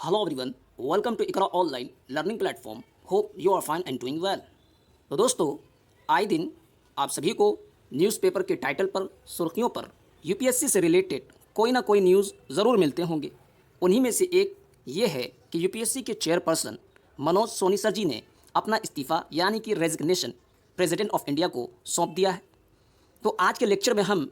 Hello everyone, welcome to Iqra online learning platform. Hope you are fine and doing well. तो दोस्तों, आए दिन आप सभी को न्यूज़पेपर के टाइटल पर, सुर्खियों पर यूपीएससी से रिलेटेड कोई ना कोई न्यूज़ ज़रूर मिलते होंगे. उन्हीं में से एक ये है कि यूपीएससी के चेयरपर्सन मनोज सोनी सर जी ने अपना इस्तीफ़ा यानी कि रेजिग्नेशन प्रेसिडेंट ऑफ इंडिया को सौंप दिया है. तो आज के लेक्चर में हम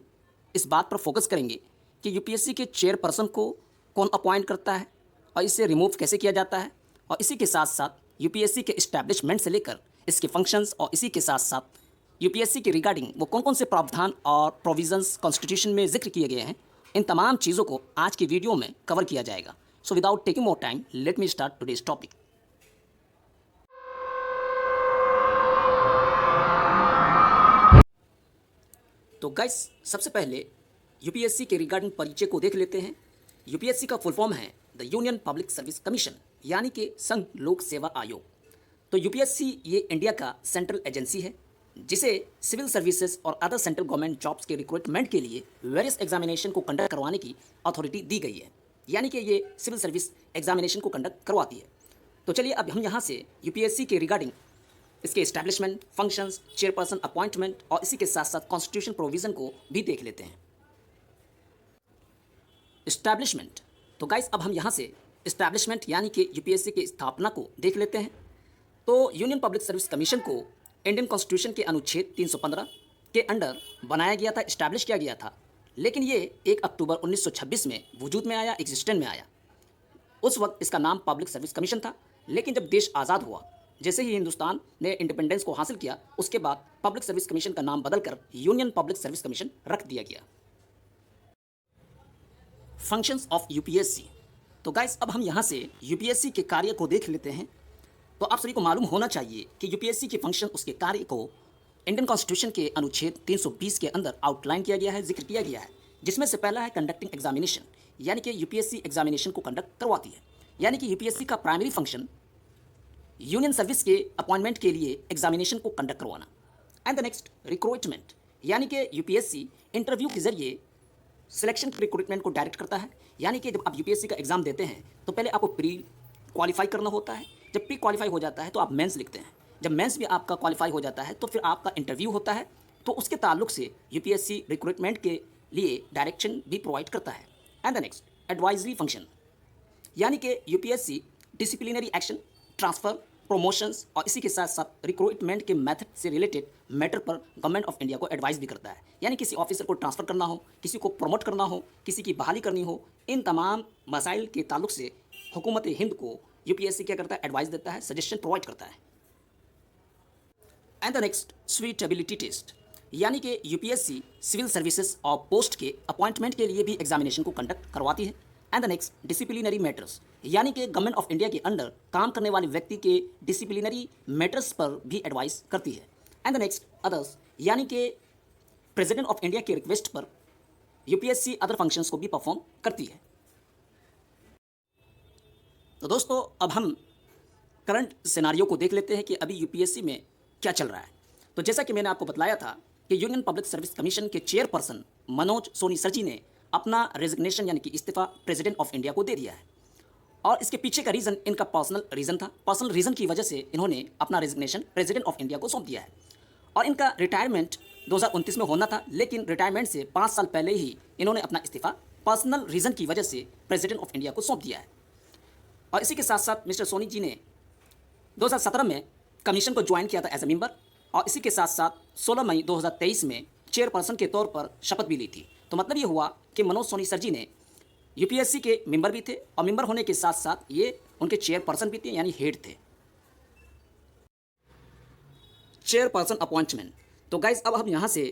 इस बात पर फोकस करेंगे कि यूपीएससी के चेयरपर्सन को कौन अपॉइंट करता है और इसे रिमूव कैसे किया जाता है, और इसी के साथ साथ यूपीएससी के इस्टेब्लिशमेंट से लेकर इसके फंक्शंस, और इसी के साथ साथ यूपीएससी के रिगार्डिंग वो कौन कौन से प्रावधान और प्रोविजंस कॉन्स्टिट्यूशन में जिक्र किए गए हैं, इन तमाम चीज़ों को आज की वीडियो में कवर किया जाएगा. So without taking more time, let me start today's topic. तो गाइस, सबसे पहले यूपीएससी के रिगार्डिंग परिचय को देख लेते हैं. यूपीएससी का फुल फॉर्म है the union public service commission, यानी कि संघ लोक सेवा आयोग. तो यूपीएससी ये इंडिया का सेंट्रल एजेंसी है जिसे सिविल सर्विसेज और अदर सेंट्रल गवर्नमेंट जॉब्स के रिक्रूटमेंट के लिए वेरियस एग्जामिनेशन को कंडक्ट करवाने की अथॉरिटी दी गई है, यानी कि ये सिविल सर्विस एग्जामिनेशन को कंडक्ट करवाती है. तो चलिए अब हम यहाँ से यूपीएससी के रिगार्डिंग इसके इस्टेब्लिशमेंट, फंक्शंस, चेयरपर्सन अपॉइंटमेंट और इसी के साथ साथ कॉन्स्टिट्यूशन प्रोविज़न को भी देख लेते हैं. इस्टेब्लिशमेंट. तो गाइस, अब हम यहाँ से इस्टेब्लिशमेंट यानी कि यूपीएससी की स्थापना को देख लेते हैं. तो यूनियन पब्लिक सर्विस कमीशन को इंडियन कॉन्स्टिट्यूशन के अनुच्छेद 315 के अंडर बनाया गया था, इस्टेब्लिश किया गया था. लेकिन ये 1 अक्टूबर 1926 में वजूद में आया, एग्जिस्टेंट में आया. उस वक्त इसका नाम पब्लिक सर्विस कमीशन था. लेकिन जब देश आज़ाद हुआ, जैसे ही हिंदुस्तान ने इंडिपेंडेंस को हासिल किया, उसके बाद पब्लिक सर्विस कमीशन का नाम बदलकर यूनियन पब्लिक सर्विस कमीशन रख दिया गया. Functions of UPSC. तो गाइस, अब हम यहाँ से यूपीएससी के कार्य को देख लेते हैं. तो आप सभी को मालूम होना चाहिए कि यूपीएससी के फंक्शन, उसके कार्य को इंडियन कॉन्स्टिट्यूशन के अनुच्छेद 320 के अंदर आउटलाइन किया गया है, जिक्र किया गया है. जिसमें से पहला है कंडक्टिंग एग्जामिनेशन, यानी कि यूपीएससी एग्जामिनेशन को कंडक्ट करवाती है. यानी कि यूपीएससी का प्राइमरी फंक्शन यूनियन सर्विस के अपॉइंटमेंट के लिए एग्जामिनेशन को कंडक्ट करवाना. एंड द नेक्स्ट, रिक्रूटमेंट, यानी कि यूपीएससी इंटरव्यू के जरिए सिलेक्शन रिक्रूटमेंट को डायरेक्ट करता है. यानी कि जब आप यूपीएससी का एग्जाम देते हैं तो पहले आपको प्री क्वालिफाई करना होता है. जब प्री क्वालिफाई हो जाता है तो आप मेंस लिखते हैं. जब मेंस भी आपका क्वालिफाई हो जाता है तो फिर आपका इंटरव्यू होता है. तो उसके ताल्लुक से यूपीएससी रिक्रूटमेंट के लिए डायरेक्शन भी प्रोवाइड करता है. And the next, advisory function, यानी कि UPSC disciplinary action, transfer, promotions और इसी के साथ साथ रिक्रूटमेंट के मेथड से रिलेटेड मैटर पर गवर्नमेंट ऑफ इंडिया को एडवाइस भी करता है. यानी किसी ऑफिसर को ट्रांसफ़र करना हो, किसी को प्रमोट करना हो, किसी की बहाली करनी हो, इन तमाम मसाइल के ताल्लुक से हुकूमत हिंद को यूपीएससी क्या करता है, एडवाइस देता है, सजेशन प्रोवाइड करता है. And the next, suitability test, यानी कि यूपीएससी सिविल सर्विसेज और पोस्ट के अपॉइंटमेंट के लिए भी एग्जामिनेशन को कंडक्ट करवाती है. And the next, disciplinary matters, यानी कि गवर्नमेंट ऑफ इंडिया के अंडर काम करने वाले व्यक्ति के डिसिप्लिनरी मैटर्स पर भी एडवाइस करती है. एंड द नेक्स्ट, अदर्स, यानी कि प्रेसिडेंट ऑफ इंडिया के रिक्वेस्ट पर यूपीएससी अदर फंक्शंस को भी परफॉर्म करती है. तो दोस्तों, अब हम करंट सिनारियो को देख लेते हैं कि अभी यूपीएससी में क्या चल रहा है. तो जैसा कि मैंने आपको बतलाया था कि यूनियन पब्लिक सर्विस कमीशन के चेयरपर्सन मनोज सोनी सर जी ने अपना रेजिग्नेशन यानी कि इस्तीफा प्रेसिडेंट ऑफ इंडिया को दे दिया है. और इसके पीछे का रीज़न इनका पर्सनल रीज़न था. पर्सनल रीज़न की वजह से इन्होंने अपना रेजिग्नेशन प्रेसिडेंट ऑफ इंडिया को सौंप दिया है. और इनका रिटायरमेंट 2029 में होना था, लेकिन रिटायरमेंट से 5 साल पहले ही इन्होंने अपना इस्तीफा पर्सनल रीज़न की वजह से प्रेसिडेंट ऑफ इंडिया को सौंप दिया है. और इसी के साथ साथ मिस्टर सोनी जी ने 2017 में कमीशन को ज्वाइन किया था एज ए मेंबर, और इसी के साथ साथ 16 मई 2023 में चेयरपर्सन के तौर पर शपथ भी ली थी. तो मतलब ये हुआ कि मनोज सोनी सर जी ने यूपीएससी के मेंबर भी थे, और मेंबर होने के साथ साथ ये उनके चेयरपर्सन भी थे, यानी हेड थे. Chairperson appointment. तो गाइस, अब हम यहाँ से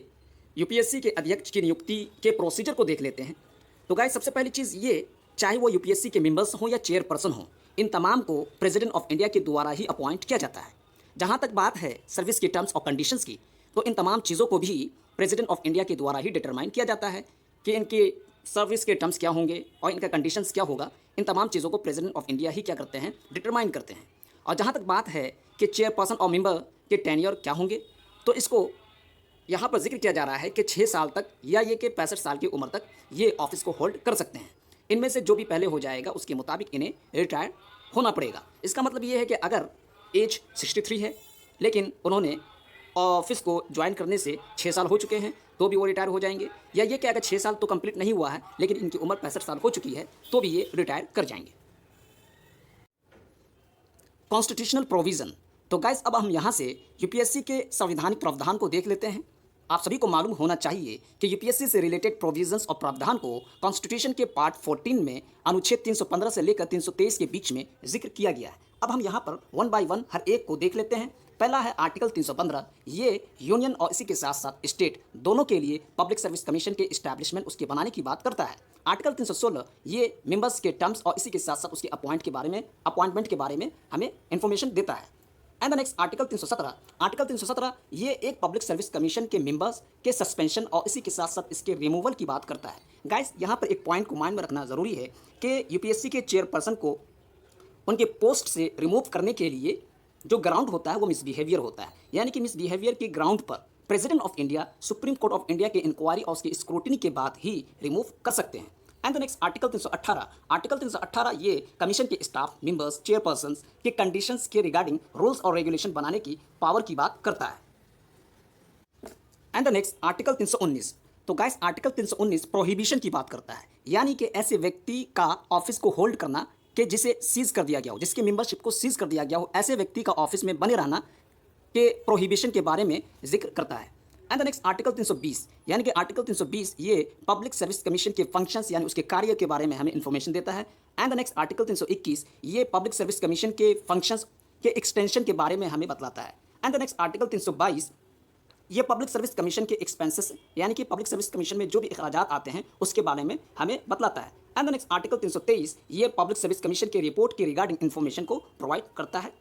यूपीएससी के अध्यक्ष की नियुक्ति के प्रोसीजर को देख लेते हैं. तो गाइस, सबसे पहली चीज़ ये, चाहे वो यूपीएससी के मेंबर्स हों या चेयरपर्सन हों, इन तमाम को प्रेसिडेंट ऑफ इंडिया के द्वारा ही अपॉइंट किया जाता है. जहाँ तक बात है सर्विस के टर्म्स और कंडीशंस की, तो इन तमाम चीज़ों को भी प्रेसिडेंट ऑफ इंडिया के द्वारा ही डिटरमाइन किया जाता है कि इनके सर्विस के टर्म्स क्या होंगे और इनका कंडीशंस क्या होगा. इन तमाम चीज़ों को प्रेसिडेंट ऑफ इंडिया ही क्या करते हैं, डिटरमाइन करते हैं. और जहाँ तक बात है कि चेयरपर्सन और मेंबर के टेन्योर क्या होंगे, तो इसको यहाँ पर जिक्र किया जा रहा है कि 6 साल तक या ये कि 65 साल की उम्र तक ये ऑफिस को होल्ड कर सकते हैं. इनमें से जो भी पहले हो जाएगा उसके मुताबिक इन्हें रिटायर होना पड़ेगा। इसका मतलब ये है कि अगर एज 63 है लेकिन उन्होंने ऑफिस को ज्वाइन करने से 6 साल हो चुके हैं तो भी वो रिटायर हो जाएंगे, या ये कि अगर 6 साल तो कंप्लीट नहीं हुआ है लेकिन इनकी उम्र 65 साल हो चुकी है तो भी ये रिटायर कर जाएंगे। Constitutional provision. तो गाइस अब हम यहाँ से यूपीएससी के संवैधानिक प्रावधान को देख लेते हैं। आप सभी को मालूम होना चाहिए कि यूपीएससी से रिलेटेड प्रोविजंस और प्रावधान को कॉन्स्टिट्यूशन के पार्ट 14 में अनुच्छेद 315 से लेकर 323 के बीच में जिक्र किया गया है। अब हम यहाँ पर वन बाय वन हर एक को देख लेते हैं। पहला है आर्टिकल 315। ये यूनियन और इसी के साथ साथ स्टेट दोनों के लिए पब्लिक सर्विस कमीशन के इस्टेब्लिशमेंट उसके बनाने की बात करता है। आर्टिकल 316 ये मेंबर्स के टर्म्स और इसी के साथ साथ उसके अपॉइंटमेंट के बारे में हमें इंफॉर्मेशन देता है। And the next article 317। Article 317 ये एक पब्लिक सर्विस कमीशन के मेंबर्स के सस्पेंशन और इसी के साथ साथ इसके रिमूवल की बात करता है। गाइस यहाँ पर एक पॉइंट को माइंड में रखना ज़रूरी है कि यूपीएससी के चेयरपर्सन को उनके पोस्ट से रिमूव करने के लिए जो ग्राउंड होता है वो मिसबिहेवियर होता है, यानी कि मिसबिहेवियर के ग्राउंड पर president of India supreme court of India के इंक्वायरी और उसकी स्क्रूटिनी के बाद ही रिमूव कर सकते हैं। And the next article 318। Article 318 ये कमीशन के स्टाफ मेंबर्स चेयरपर्सन्स के कंडीशंस के रिगार्डिंग रूल्स और रेगुलेशन बनाने की पावर की बात करता है। And the next article 319। तो गाइस आर्टिकल 319 प्रोहिबिशन की बात करता है, यानी कि ऐसे व्यक्ति का ऑफिस को होल्ड करना कि जिसे सीज कर दिया गया हो, जिसके मेंबरशिप को सीज कर दिया गया हो, ऐसे व्यक्ति का ऑफिस में बने रहना के प्रोहिबिशन के बारे में जिक्र करता है। एंड द नेक्स्ट आर्टिकल 320, यानी कि आर्टिकल 320 ये पब्लिक सर्विस कमीशन के फंक्शंस यानी उसके कार्य के बारे में हमें इंफॉर्मेशन देता है। एंड द नेक्स्ट आर्टिकल 321 ये पब्लिक सर्विस कमीशन के फंक्शंस के एक्सटेंशन के बारे में हमें बतलाता है। एंड द नेक्स्ट आर्टिकल 322 ये पब्लिक सर्विस कमीशन के एक्सपेंसेस यानी कि पब्लिक सर्विस कमीशन में जो भी अखराजात आते हैं उसके बारे में हमें बतलाता है। एंड द नेक्स्ट आर्टिकल 323 ये पब्लिक सर्विस कमीशन के रिपोर्ट के रिगार्डिंग इन्फॉर्मेशन को प्रोवाइड करता है।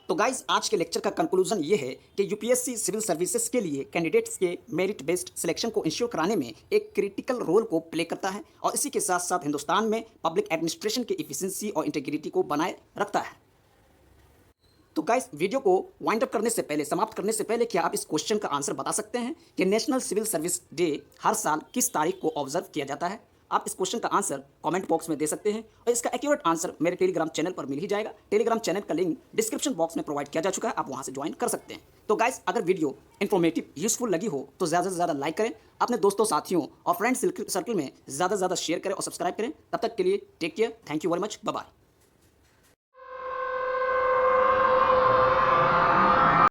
तो गाइज आज के लेक्चर का कंक्लूजन ये है कि यूपीएससी सिविल सर्विसेज के लिए कैंडिडेट्स के मेरिट बेस्ड सिलेक्शन को इंश्योर कराने में एक क्रिटिकल रोल को प्ले करता है और इसी के साथ साथ हिंदुस्तान में पब्लिक एडमिनिस्ट्रेशन की इफिशिएंसी और इंटीग्रिटी को बनाए रखता है। तो गाइस वीडियो को वाइंड अप करने से पहले, समाप्त करने से पहले, क्या आप इस क्वेश्चन का आंसर बता सकते हैं कि नेशनल सिविल सर्विस डे हर साल किस तारीख को ऑब्जर्व किया जाता है? आप इस क्वेश्चन का आंसर कमेंट बॉक्स में दे सकते हैं और इसका एक्यूरेट आंसर मेरे टेलीग्राम चैनल पर मिल ही जाएगा। टेलीग्राम चैनल का लिंक डिस्क्रिप्शन बॉक्स में प्रोवाइड किया जा चुका है, आप वहां से ज्वाइन कर सकते हैं। तो गाइस अगर वीडियो इन्फॉर्मेटिव यूजफुल लगी हो तो ज़्यादा से ज़्यादा लाइक करें, अपने दोस्तों साथियों और फ्रेंड सर्कल में ज़्यादा से ज़्यादा शेयर करें और सब्सक्राइब करें। तब तक के लिए take care, thank you very much, bye bye.